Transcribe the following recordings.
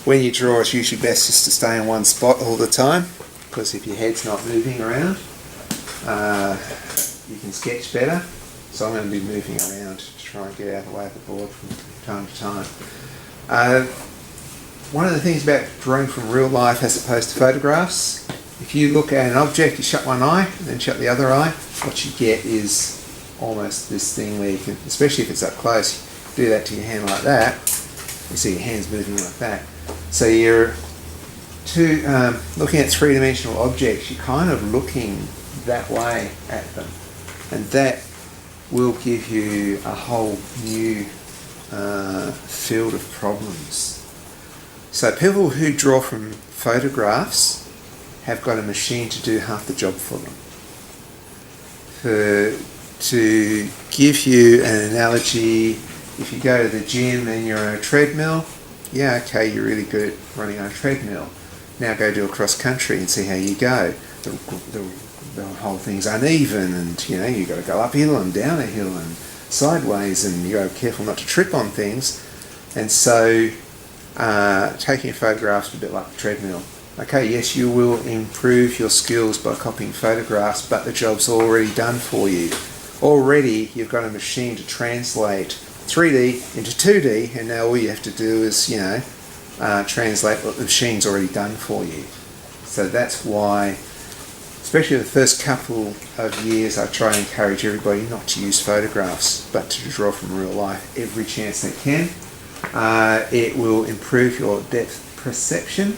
When you draw, it's usually best just to stay in one spot all the time, because if your head's not moving around, you can sketch better. So I'm going to be moving around to try and get out of the way of the board from time to time. One of the things about drawing from real life as opposed to photographs, if you look at an object, you shut one eye and then shut the other eye, what you get is almost this thing where you can, especially if it's up close, do that to your hand like that, you see your hands moving like that. So you're looking at three-dimensional objects, you're kind of looking that way at them, and that will give you a whole new field of problems. So people who draw from photographs have got a machine to do half the job for them. To give you an analogy, if you go to the gym and you're on a treadmill, yeah, okay, you're really good at running on a treadmill. Now go do a cross country and see how you go. The whole thing's uneven, and you've got to go uphill and down a hill and sideways, and you've got to be careful not to trip on things. And so taking photographs is a bit like the treadmill. Okay, yes, you will improve your skills by copying photographs, but the job's already done for you. Already you've got a machine to translate 3D into 2D, and now all you have to do is translate what the machine's already done for you. So that's why, especially the first couple of years, I try and encourage everybody not to use photographs but to draw from real life every chance they can. It will improve your depth perception,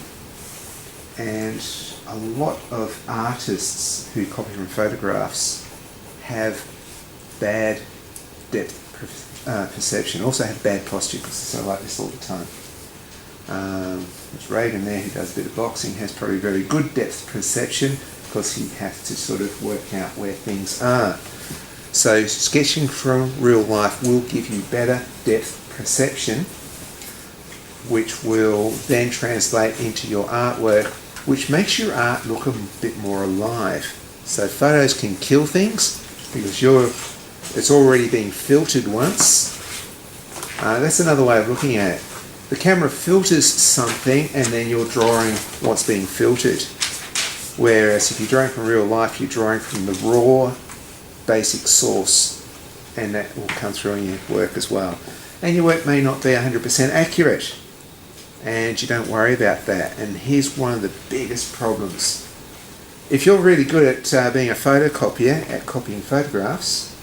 and a lot of artists who copy from photographs have bad depth perception, also have bad posture, because they're like this all the time. There's Reagan there, who does a bit of boxing, has probably very good depth perception because he has to sort of work out where things are. So sketching from real life will give you better depth perception, which will then translate into your artwork, which makes your art look a bit more alive. So photos can kill things because it's already been filtered once. That's another way of looking at it. The camera filters something and then you're drawing what's being filtered. Whereas if you're drawing from real life, you're drawing from the raw, basic source, and that will come through in your work as well. And your work may not be 100% accurate, and you don't worry about that. And here's one of the biggest problems. If you're really good at being a photocopier, at copying photographs,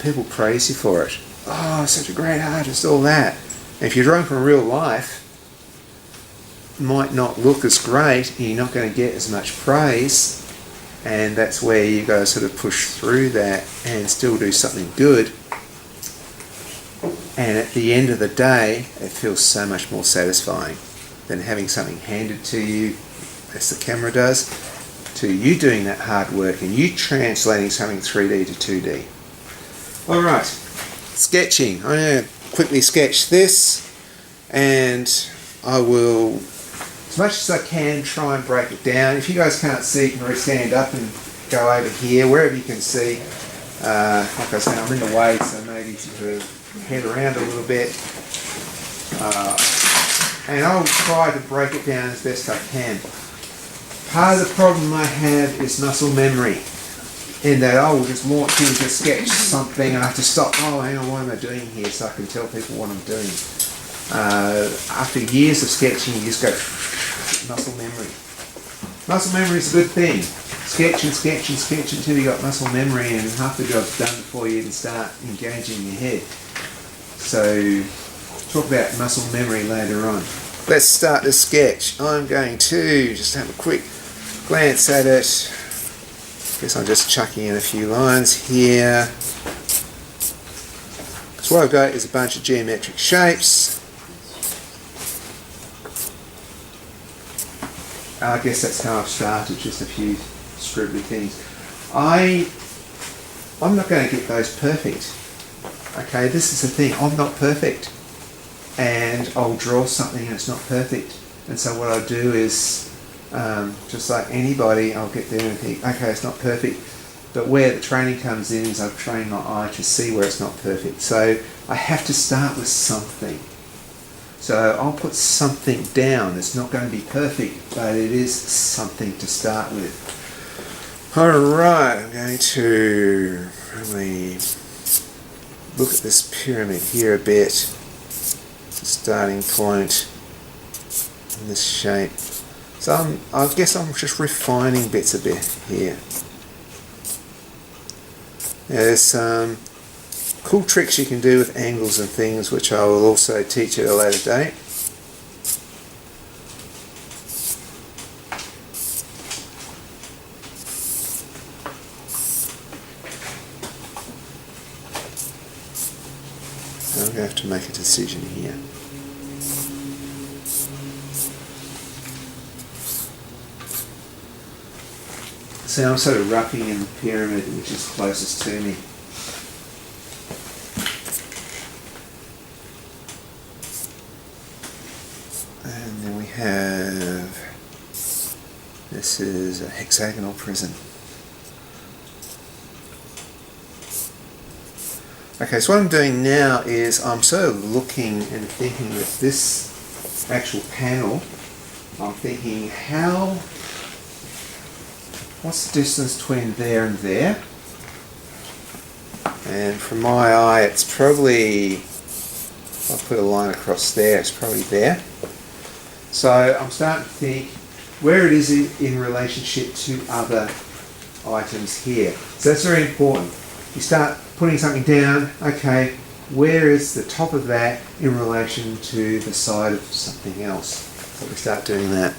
people praise you for it. Oh, such a great artist, all that. And if you're drawing from real life, it might not look as great, and you're not going to get as much praise, and that's where you got to sort of push through that and still do something good. And at the end of the day, it feels so much more satisfying than having something handed to you, as the camera does, to you doing that hard work and you translating something 3D to 2D. Alright, sketching. I'm going to quickly sketch this, and I will, as much as I can, try and break it down. If you guys can't see, you can really stand up and go over here, wherever you can see. Like I say, I'm in the way, so maybe sort of head around a little bit. And I'll try to break it down as best I can. Part of the problem I have is muscle memory, in that I will just launch into sketch something and I have to stop. Oh, hang on, what am I doing here? So I can tell people what I'm doing. After years of sketching, you just go muscle memory. Muscle memory is a good thing. Sketch and sketch and sketch until you got muscle memory, and half the job's done before you even start engaging your head. So talk about muscle memory later on. Let's start the sketch. I'm going to just have a quick glance at it. Guess I'm just chucking in a few lines here. So what I've got is a bunch of geometric shapes. I guess that's how I've started, just a few scribbly things. I'm not going to get those perfect. Okay, this is the thing, I'm not perfect. And I'll draw something and it's not perfect. And so what I do is, just like anybody, I'll get there and think, okay, it's not perfect. But where the training comes in is I've trained my eye to see where it's not perfect. So I have to start with something. So I'll put something down. It's not going to be perfect, but it is something to start with. Alright, I'm going to probably look at this pyramid here a bit. Starting point in this shape. So I guess I'm just refining bits a bit here. There's some cool tricks you can do with angles and things, which I will also teach at a later date. I'm going to have to make a decision here. See, I'm sort of roughing in the pyramid which is closest to me. And then we have, this is a hexagonal prism. Okay, so what I'm doing now is I'm sort of looking and thinking that this actual panel, I'm thinking what's the distance between there and there? And from my eye it's probably, if I put a line across there, it's probably there. So I'm starting to think where it is in relationship to other items here. So that's very important. You start putting something down, okay, where is the top of that in relation to the side of something else? So we start doing that.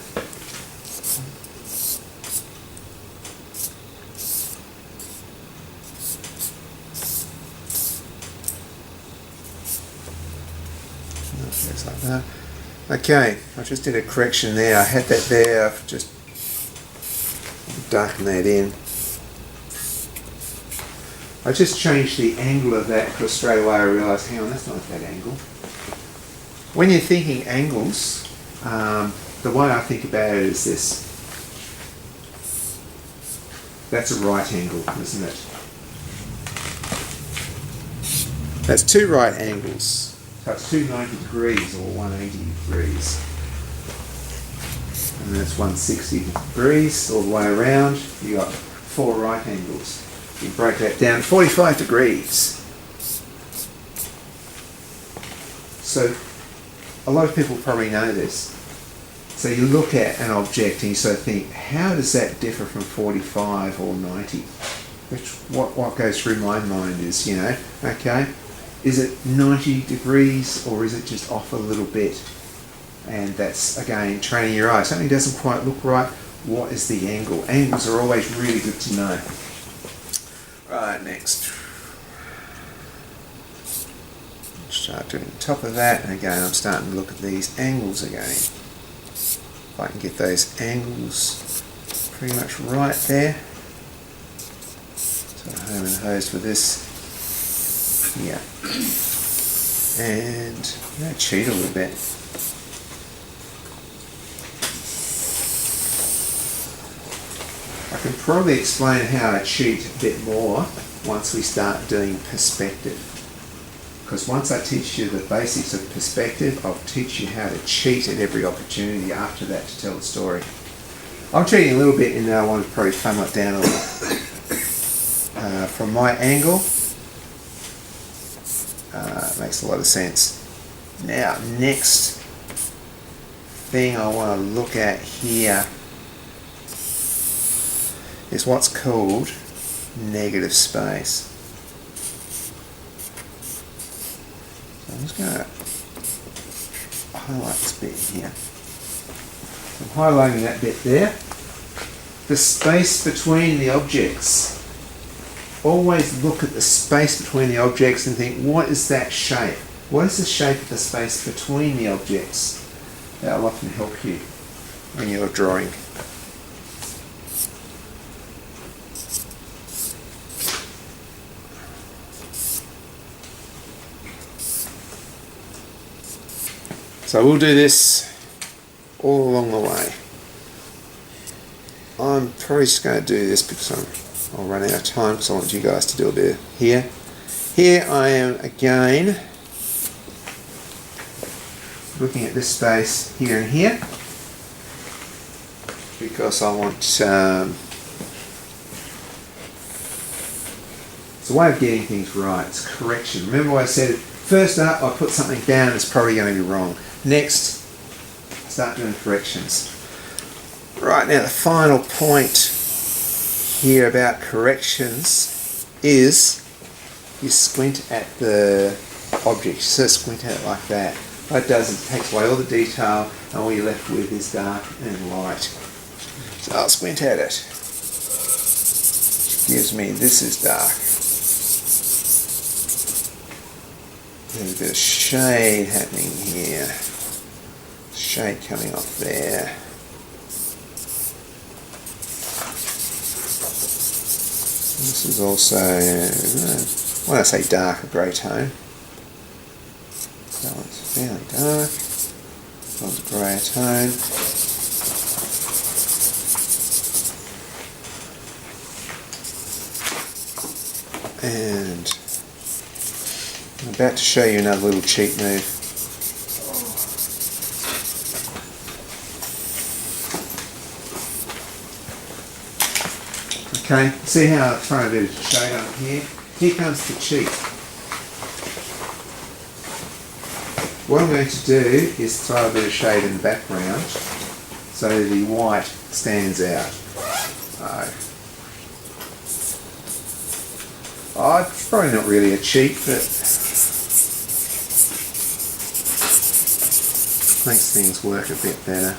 Just like that. Okay, I just did a correction there. I had that there, I've just darkened that in. I just changed the angle of that because straight away I realised, hang on, that's not that angle. When you're thinking angles, the way I think about it is this. That's a right angle, isn't it? That's two right angles. So it's 290 degrees or 180 degrees. And that's 160 degrees all the way around. You've got four right angles. You break that down to 45 degrees. So a lot of people probably know this. So you look at an object and you sort of think, how does that differ from 45 or 90? Which what goes through my mind is, okay, is it 90 degrees or is it just off a little bit? And that's, again, training your eye. Something doesn't quite look right. What is the angle? Angles are always really good to know. Right, next. Start doing the top of that, and again I'm starting to look at these angles again. If I can get those angles pretty much right there. So home and hose with this. Yeah. And I'm going to cheat a little bit. I can probably explain how I cheat a bit more once we start doing perspective. Because once I teach you the basics of perspective, I'll teach you how to cheat at every opportunity after that to tell the story. I'm cheating a little bit in that I want to probably funnel it down a little. From my angle, it makes a lot of sense. Now, next thing I want to look at here is what's called negative space. So I'm just going to highlight this bit here. So I'm highlighting that bit there. The space between the objects. Always look at the space between the objects and think, what is that shape? What is the shape of the space between the objects? That will often help you when you're drawing. So we'll do this all along the way. I'm probably just going to do this because I'll run out of time because I want you guys to do a bit here. Here I am again looking at this space here and here, because I want it's a way of getting things right. It's correction. Remember what I said, first up I put something down that's probably going to be wrong. Next, start doing corrections. Right, now the final point here about corrections is you squint at the object. So squint at it like that. What it does is it takes away all the detail, and all you're left with is dark and light. So I'll squint at it. Which gives me this is dark. There's a bit of shade happening here. Shade coming off there. This is also, when I say dark, a grey tone. That one's fairly dark. That one's a grey tone. And I'm about to show you another little cheat move. Okay, see how I've thrown a bit of shade up here? Here comes the cheat. What I'm going to do is throw a bit of shade in the background so the white stands out. It's probably not really a cheat, but makes things work a bit better.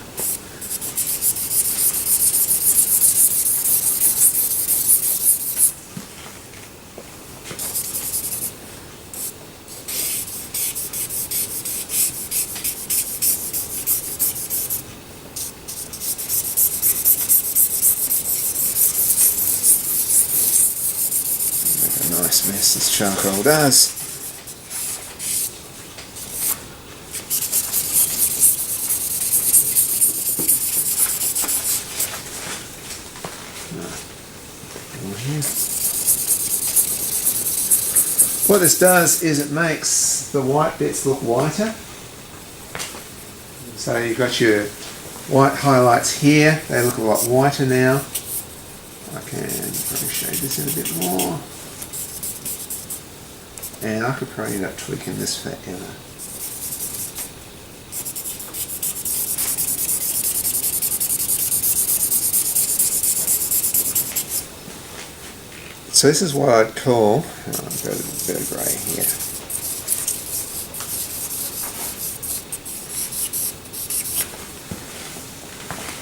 Nice mess this charcoal does. What this does is it makes the white bits look whiter. So you've got your white highlights here, they look a lot whiter now. I can probably shade this in a bit more. And I could probably end up tweaking this forever. So this is what I'd call, I'll go to a bit of grey here.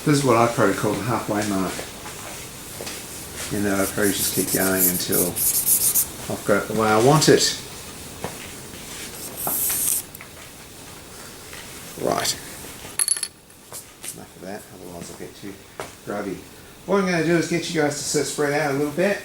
This is what I'd probably call the halfway mark. And then I'd probably just keep going until I've got it the way I want it. Right. Enough of that, otherwise I'll get too grubby. What I'm going to do is get you guys to spread out a little bit.